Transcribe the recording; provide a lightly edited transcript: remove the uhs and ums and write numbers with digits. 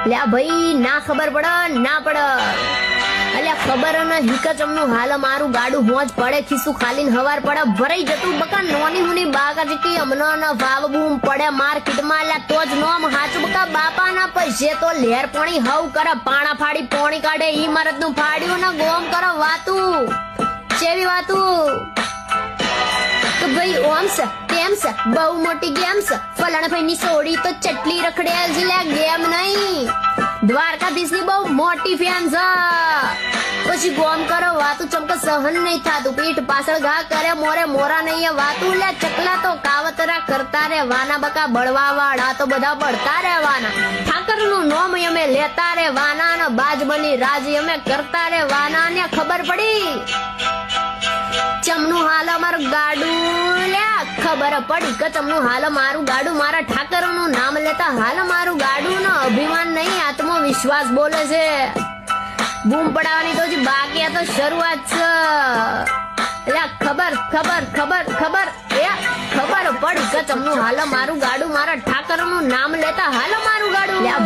લ્યા ભાઈ ના ખબર પડે ના પડે અલ્યા ખબર ન હિકચમનું હાલ મારું ગાડું હોજ પડે ખીસું ખાલીને હવાર પડે ભરાઈ જતું બકા નોની મુની બાગા જેટી અમનો ન ભાવ બૂમ પડે માર્કેટમાં લ્યા તો જ નોમ હાચું બકા બાપાના પૈસે તો લેર પોણી હવ કરે પાણા ફાડી પોણી કાઢે ઈમારત નું ફાડ્યું ને ગોમ કરે વાતું ચેવી વાતું તો ભાઈ ઓમ છે તેમ છે બહુ મોટી ગેમ છે ફલાણા ભાઈ ની સોડી તો ચટલી રખડેલ છે લ્યા ગેમ નહીં દ્વારકાધીશ ની બહુ મોટી ફેન છે પછી ગોમ કરો વાતું ચમકે સહન નહીં થાતું પીઠ પાછળ ઘા કરે મોરે મોરા નહીં વાતું લે ચકલા તો કાવતરા કરતા રે વાના બકા બળવા વાળા તો બધા બળતા રહેવાના ઠાકર નું નોમ અમે લેતા રે વાના ને બાજ બની રાજ અમે કરતા રે વાના ને ખબર પડી ચમનું હાલ અમારું ગાડું લ્યા ખબર પડી કે ચમનું હાલ મારું ગાડું મારા ઠાકર નું નામ લેતા હાલ મારું ગાડું નો અભિમાન નહીં આત્મવિશ્વાસ બોલે છે બૂમ પડાવવાની તો બાકી આ તો શરૂઆત છે લ્યા ખબર ખબર ખબર ખબર એ ખબર પડી કે ચમનું હાલ મારું ગાડું મારા ઠાકર નું નામ લેતા હાલ મારું ગાડું લ્યા